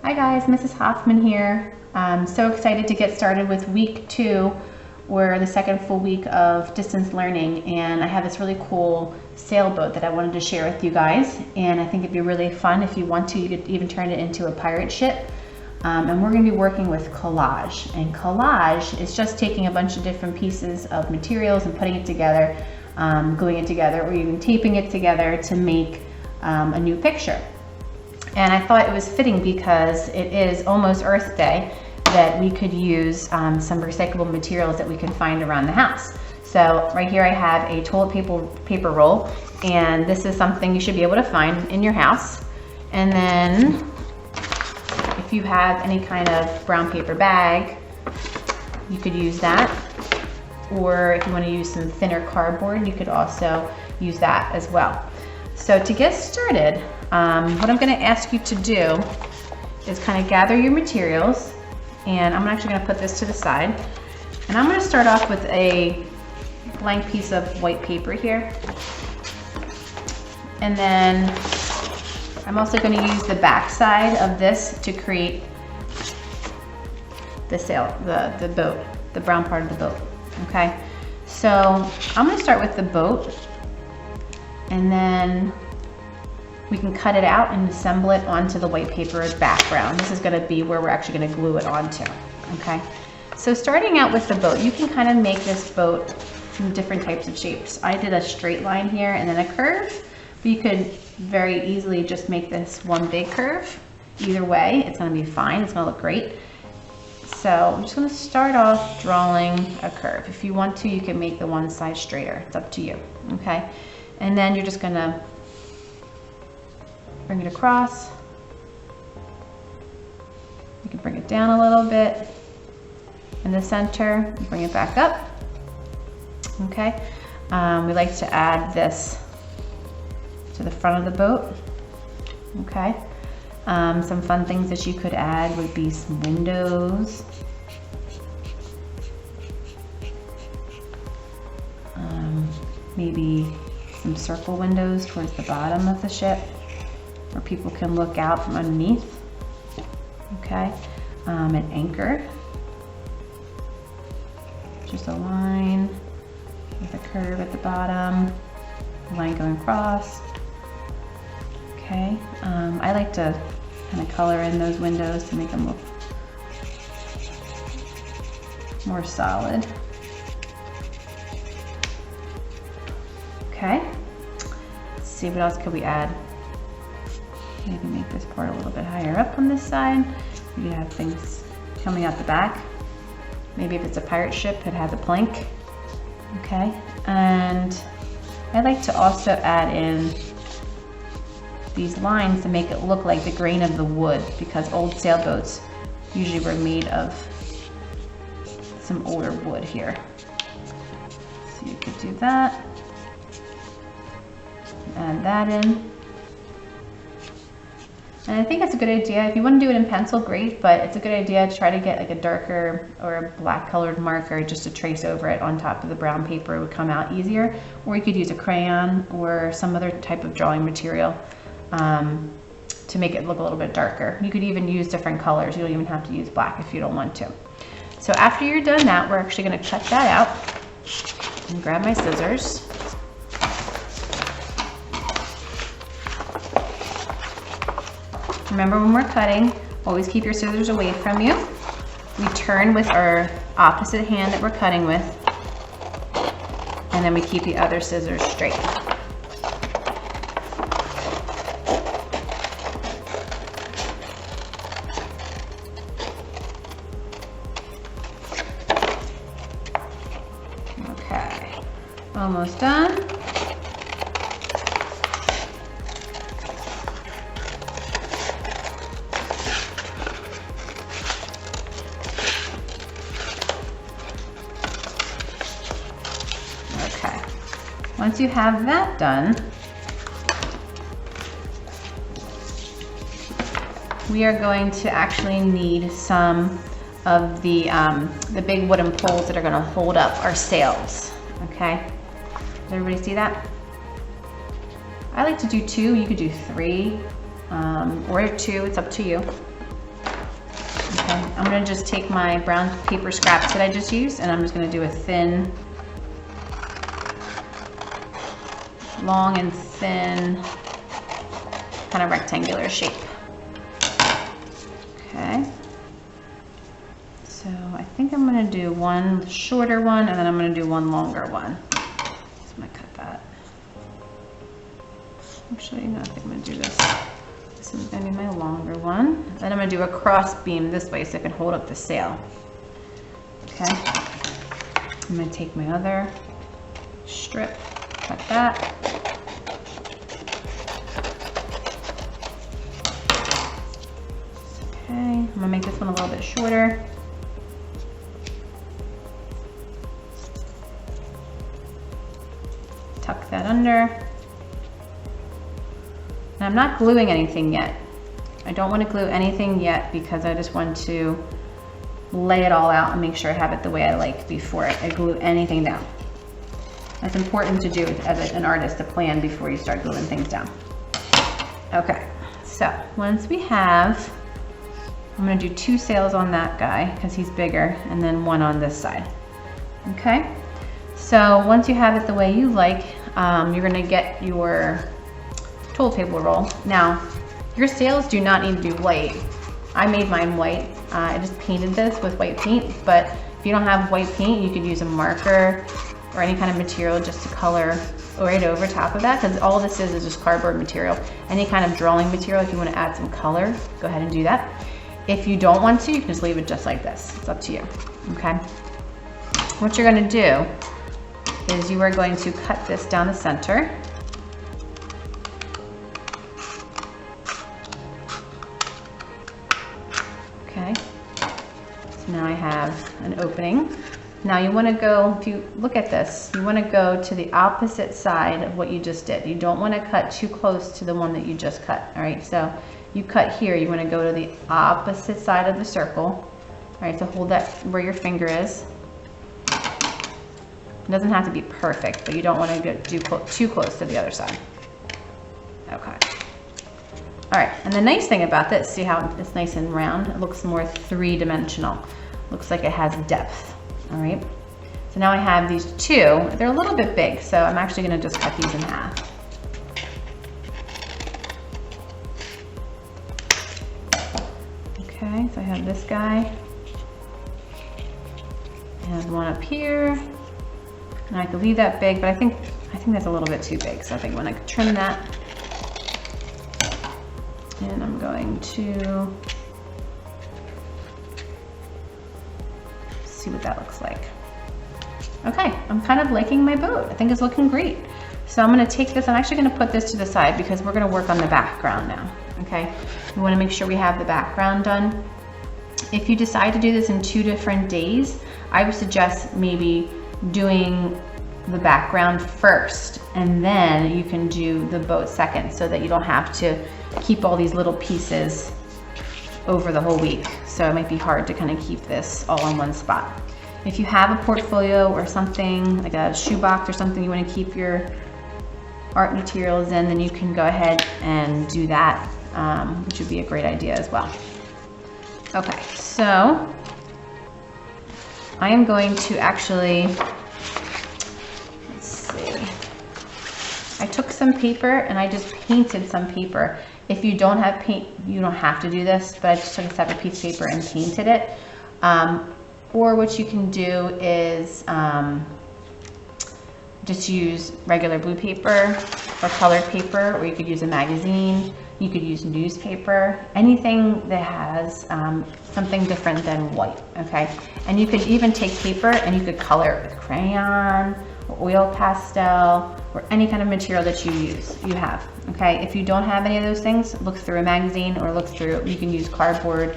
Hi guys, Mrs. Hoffman here. I'm so excited to get started with week 2, or the second full week of distance learning, and I have this really cool sailboat that I wanted to share with you guys, and I think it'd be really fun. If you want to, you could even turn it into a pirate ship. And we're going to be working with collage, and collage is just taking a bunch of different pieces of materials and putting it together, gluing it together, or even taping it together to make a new picture. And I thought it was fitting because it is almost Earth Day that we could use some recyclable materials that we can find around the house. So right here I have a toilet paper roll, and this is something you should be able to find in your house. And then if you have any kind of brown paper bag, you could use that. Or if you want to use some thinner cardboard, you could also use that as well. So to get started, what I'm going to ask you to do is kind of gather your materials, and I'm actually going to put this to the side, and I'm going to start off with a blank piece of white paper here, and then I'm also going to use the back side of this to create the sail, the boat, the brown part of the boat. Okay, so I'm going to start with the boat, and then we can cut it out and assemble it onto the white paper background. This is going to be where we're actually going to glue it onto. Okay, so starting out with the boat, you can kind of make this boat in different types of shapes. I did a straight line here and then a curve, but you could very easily just make this one big curve. Either way, it's going to be fine. It's going to look great. So I'm just going to start off drawing a curve. If you want to, you can make the one side straighter. It's up to you. Okay, and then you're just going to bring it across. You can bring it down a little bit in the center, bring it back up. Okay, we like to add this to the front of the boat. Okay, some fun things that you could add would be some windows, maybe some circle windows towards the bottom of the ship, where people can look out from underneath. Okay, an anchor, just a line with a curve at the bottom, a line going across. Okay, I like to kind of color in those windows to make them look more solid. Okay, let's see, what else could we add? Maybe make this part a little bit higher up on this side. You could have things coming out the back. Maybe if it's a pirate ship, it has a plank. Okay, and I like to also add in these lines to make it look like the grain of the wood, because old sailboats usually were made of some older wood here. So you could do that. Add that in. And I think it's a good idea. If you want to do it in pencil, great, but it's a good idea to try to get like a darker or a black colored marker just to trace over it on top of the brown paper. It would come out easier. Or you could use a crayon or some other type of drawing material to make it look a little bit darker. You could even use different colors. You don't even have to use black if you don't want to. So after you're done that, we're actually going to cut that out. And grab my scissors. Remember, when we're cutting, always keep your scissors away from you. We turn with our opposite hand that we're cutting with, and then we keep the other scissors straight. Okay, almost done. Once you have that done, we are going to actually need some of the big wooden poles that are going to hold up our sails. Okay, does everybody see that? I like to do 2. You could do 3 or 2. It's up to you. Okay, I'm gonna just take my brown paper scraps that I just used, and I'm just gonna do a thin, long and thin, kind of rectangular shape. Okay. So I think I'm gonna do one shorter one, and then I'm gonna do one longer one. So I'm gonna cut that. Actually, no, I think I'm gonna do this. This is gonna be my longer one. Then I'm gonna do a cross beam this way so I can hold up the sail. Okay. I'm gonna take my other strip, cut that. Okay, I'm gonna make this one a little bit shorter. Tuck that under. And I'm not gluing anything yet. I don't want to glue anything yet because I just want to lay it all out and make sure I have it the way I like before I glue anything down. That's important to do as an artist, to plan before you start gluing things down. Okay, so once we have, I'm going to do 2 sails on that guy because he's bigger, and then 1 on this side. Okay, so once you have it the way you like, you're going to get your toilet paper roll. Now, your sails do not need to be white. I made mine white. I just painted this with white paint, but if you don't have white paint, you could use a marker or any kind of material just to color right over top of that, because all this is just cardboard material. Any kind of drawing material, if you want to add some color, go ahead and do that. If you don't want to, you can just leave it just like this. It's up to you, okay? What you're going to do is you are going to cut this down the center. Okay, so now I have an opening. Now you want to go, if you look at this, you want to go to the opposite side of what you just did. You don't want to cut too close to the one that you just cut, all right? So you cut here, you want to go to the opposite side of the circle. All right, so hold that where your finger is. It doesn't have to be perfect, but you don't want to get too close to the other side. Okay. All right, and the nice thing about this, see how it's nice and round? It looks more 3-dimensional. Looks like it has depth, all right? So now I have these 2. They're a little bit big, so I'm actually gonna just cut these in half. Okay, so I have this guy. And one up here. And I could leave that big, but I think that's a little bit too big, so I think I'm gonna trim that. And I'm going to see what that looks like. Okay, I'm kind of liking my boat. I think it's looking great. So I'm gonna take this, I'm actually gonna put this to the side because we're gonna work on the background now, okay? We wanna make sure we have the background done. If you decide to do this in 2 different days, I would suggest maybe doing the background first, and then you can do the boat second, so that you don't have to keep all these little pieces over the whole week. So it might be hard to kind of keep this all in one spot. If you have a portfolio or something, like a shoebox or something you want to keep your art materials in, then you can go ahead and do that, which would be a great idea as well. Okay, so I am going to actually, let's see, I took some paper and I just painted some paper. If you don't have paint, you don't have to do this, but I just took a separate piece of paper and painted it. Or what you can do is just use regular blue paper or colored paper, or you could use a magazine, you could use newspaper, anything that has something different than white, okay? And you could even take paper and you could color it with crayon, or oil pastel, or any kind of material that you have, okay? If you don't have any of those things, look through a magazine, or look through, you can use cardboard.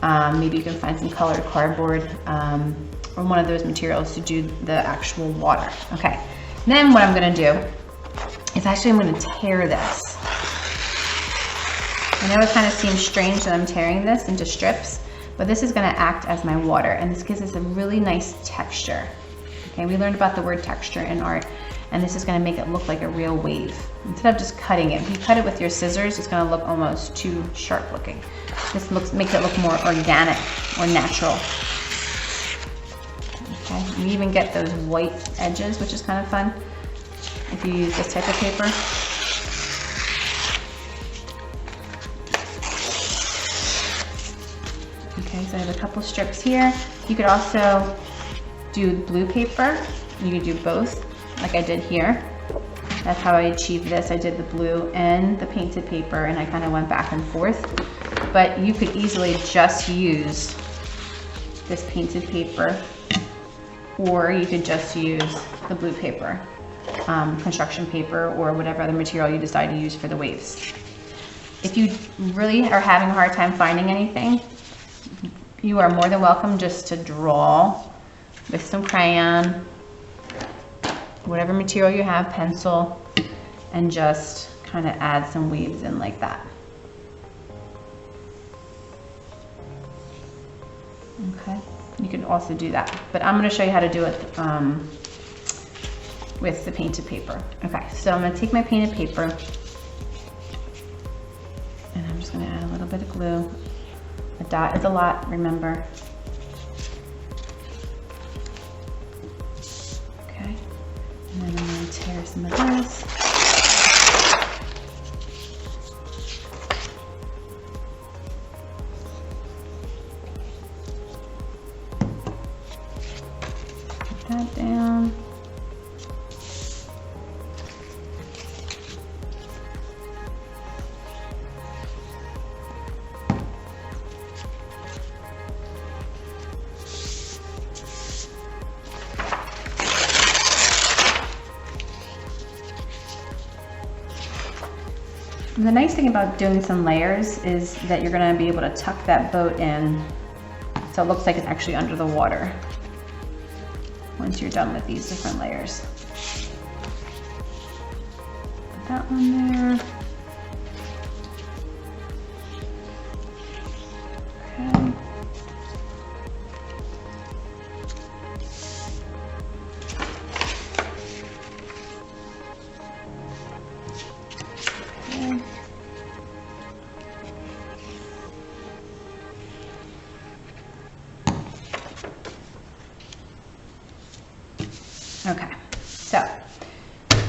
Maybe you can find some colored cardboard or one of those materials to do the actual water. Okay, then what I'm gonna do is actually I'm gonna tear this. I know it kind of seems strange that I'm tearing this into strips, but this is gonna act as my water, and this gives us a really nice texture. Okay, we learned about the word texture in art, and this is going to make it look like a real wave. Instead of just cutting it, if you cut it with your scissors, it's going to look almost too sharp looking. This makes it look more organic or natural. Okay, you even get those white edges, which is kind of fun if you use this type of paper. Okay, so I have a couple strips here. You could also do blue paper. You could do both, like I did here. That's how I achieved this. I did the blue and the painted paper, and I kind of went back and forth. But you could easily just use this painted paper, or you could just use the blue paper, construction paper, or whatever other material you decide to use for the waves. If you really are having a hard time finding anything, you are more than welcome just to draw with some crayon, whatever material you have, pencil, and just kind of add some waves in like that. Okay, you can also do that, but I'm going to show you how to do it with the painted paper. Okay, so I'm going to take my painted paper, and I'm just going to add a little bit of glue. A dot is a lot, remember. Okay, and then I'm going to tear some of this. Put that down. And the nice thing about doing some layers is that you're going to be able to tuck that boat in so it looks like it's actually under the water once you're done with these different layers. Put that one there. Okay. Okay, so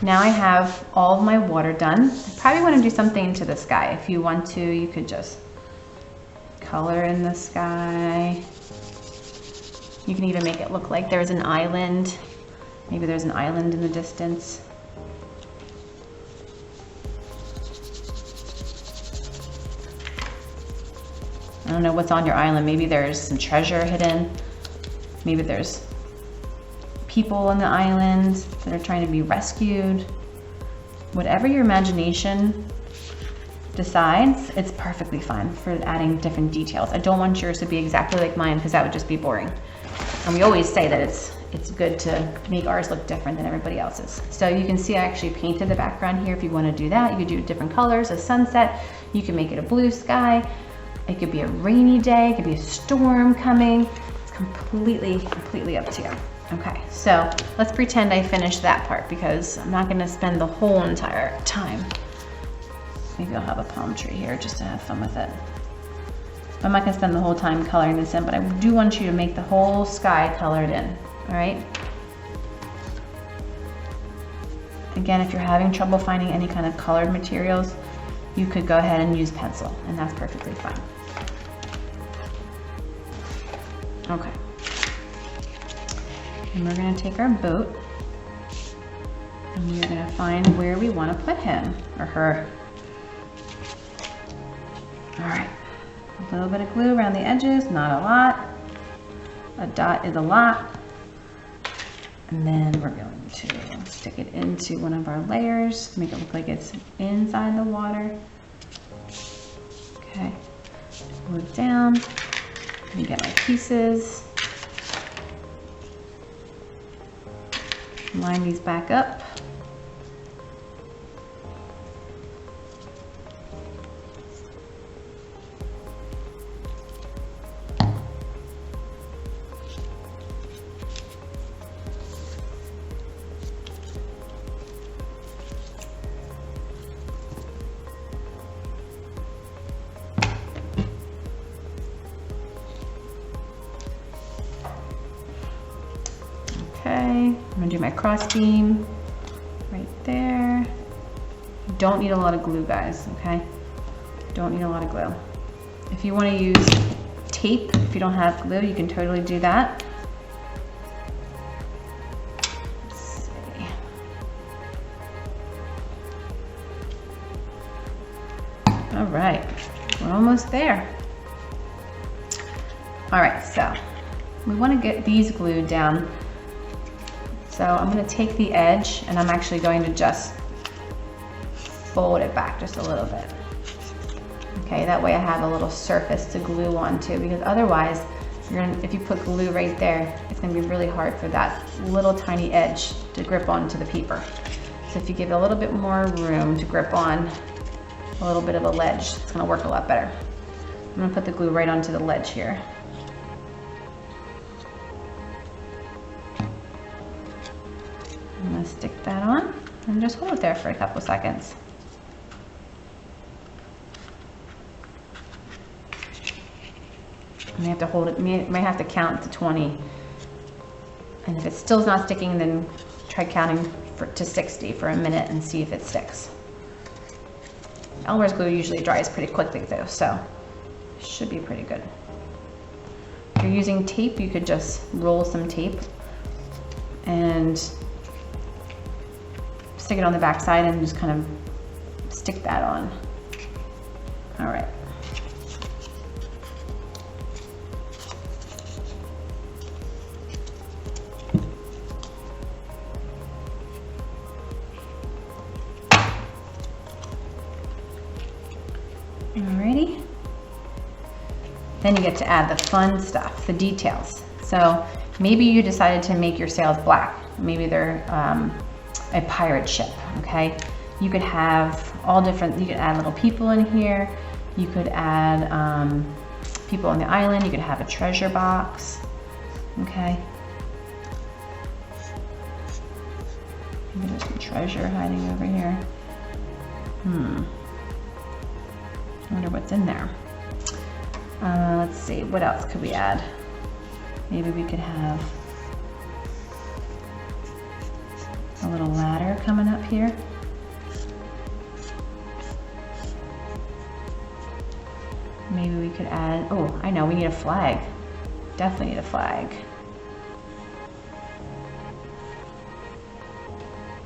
now I have all of my water done. I probably want to do something to the sky. If you want to, you could just color in the sky. You can even make it look like there's an island. Maybe there's an island in the distance. I don't know what's on your island. Maybe there's some treasure hidden. Maybe there's people on the island that are trying to be rescued. Whatever your imagination decides, it's perfectly fine for adding different details. I don't want yours to be exactly like mine because that would just be boring. And we always say that it's good to make ours look different than everybody else's. So you can see I actually painted the background here. If you want to do that, you could do different colors, a sunset. You can make it a blue sky. It could be a rainy day. It could be a storm coming. It's completely up to you. Okay, so let's pretend I finished that part because I'm not going to spend the whole entire time. Maybe I'll have a palm tree here just to have fun with it. I'm not going to spend the whole time coloring this in, but I do want you to make the whole sky colored in, all right? Again, if you're having trouble finding any kind of colored materials, you could go ahead and use pencil, and that's perfectly fine. Okay. And we're going to take our boat and we're going to find where we want to put him or her. All right, a little bit of glue around the edges, not a lot. A dot is a lot. And then we're going to stick it into one of our layers, make it look like it's inside the water. Okay, glue it down. Let me get my pieces. Line these back up. do my cross beam right there. Don't need a lot of glue, guys, okay? Don't need a lot of glue. If you want to use tape, if you don't have glue, you can totally do that. Let's see. All right, we're almost there. All right, so we want to get these glued down. So I'm going to take the edge and I'm actually going to just fold it back just a little bit. Okay, that way I have a little surface to glue onto, because otherwise, if you put glue right there, it's going to be really hard for that little tiny edge to grip onto the paper. So if you give it a little bit more room to grip on a little bit of a ledge, it's going to work a lot better. I'm going to put the glue right onto the ledge here. I'm going to stick that on and just hold it there for a couple seconds. You may have to hold it, you may have to count to 20. And if it still's not sticking, then try counting to 60 for a minute and see if it sticks. Elmer's glue usually dries pretty quickly though, so it should be pretty good. If you're using tape, you could just roll some tape and stick it on the back side and just kind of stick that on. All right. Alrighty. Then you get to add the fun stuff, the details. So maybe you decided to make your sails black. Maybe they're a pirate ship, okay? You could have all different, you could add little people in here. You could add people on the island. You could have a treasure box, okay? Maybe there's some treasure hiding over here. I wonder what's in there. Let's see, what else could we add? Maybe we could have a little ladder coming up here. Maybe we could add, oh, I know, we need a flag. Definitely need a flag.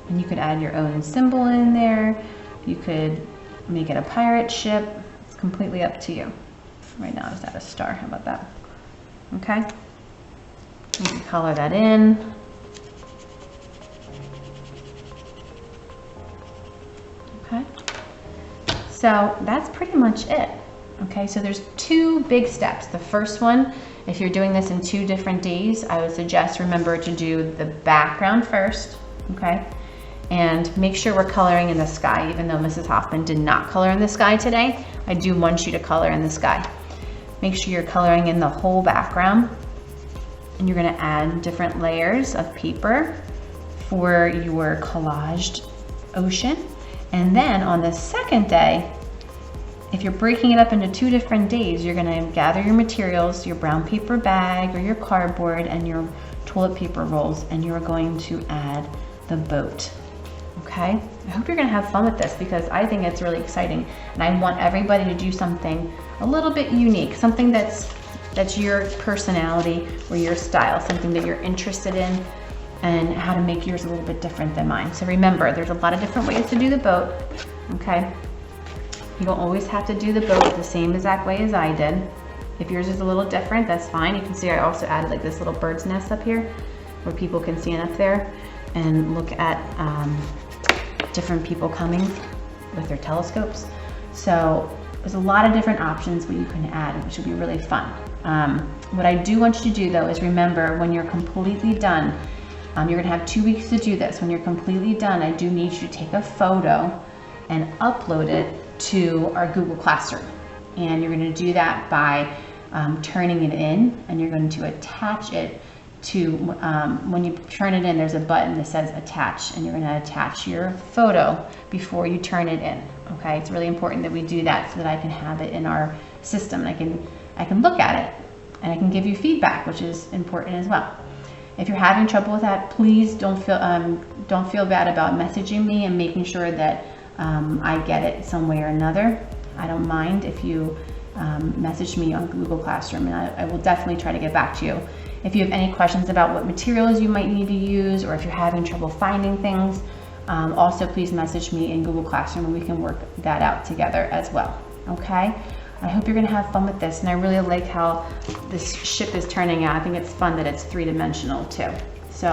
And you could add your own symbol in there. You could make it a pirate ship. It's completely up to you. Right now, just add a star. How about that? Okay. You can color that in. Okay. So that's pretty much it. Okay, so there's two big steps. The first one, if you're doing this in 2 different days, I would suggest remember to do the background first, okay? And make sure we're coloring in the sky. Even though Mrs. Hoffman did not color in the sky today, I do want you to color in the sky. Make sure you're coloring in the whole background. And you're gonna add different layers of paper for your collaged ocean. And then on the second day, if you're breaking it up into 2 different days, you're gonna gather your materials, your brown paper bag or your cardboard and your toilet paper rolls, and you're going to add the boat. Okay? I hope you're gonna have fun with this because I think it's really exciting, and I want everybody to do something a little bit unique, something that's your personality or your style, something that you're interested in, and how to make yours a little bit different than mine. So remember, there's a lot of different ways to do the boat, okay? You don't always have to do the boat the same exact way as I did. If yours is a little different, that's fine. You can see I also added like this little bird's nest up here where people can stand up there and look at different people coming with their telescopes. So there's a lot of different options what you can add, which will be really fun. What I do want you to do though is remember, when you're completely done, you're gonna have 2 weeks to do this. When you're completely done, I do need you to take a photo and upload it to our Google Classroom. And you're gonna do that by turning it in, and you're going to attach it to, when you turn it in, there's a button that says attach, and you're gonna attach your photo before you turn it in, okay? It's really important that we do that so that I can have it in our system, and I can look at it, and I can give you feedback, which is important as well. If you're having trouble with that, please don't feel bad about messaging me and making sure that I get it some way or another. I don't mind if you message me on Google Classroom, and I will definitely try to get back to you. If you have any questions about what materials you might need to use, or if you're having trouble finding things, also please message me in Google Classroom and we can work that out together as well. Okay? I hope you're going to have fun with this, and I really like how this ship is turning out. I think it's fun that it's three-dimensional too. So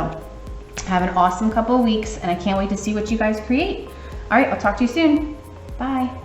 have an awesome couple of weeks, and I can't wait to see what you guys create. All right, I'll talk to you soon. Bye.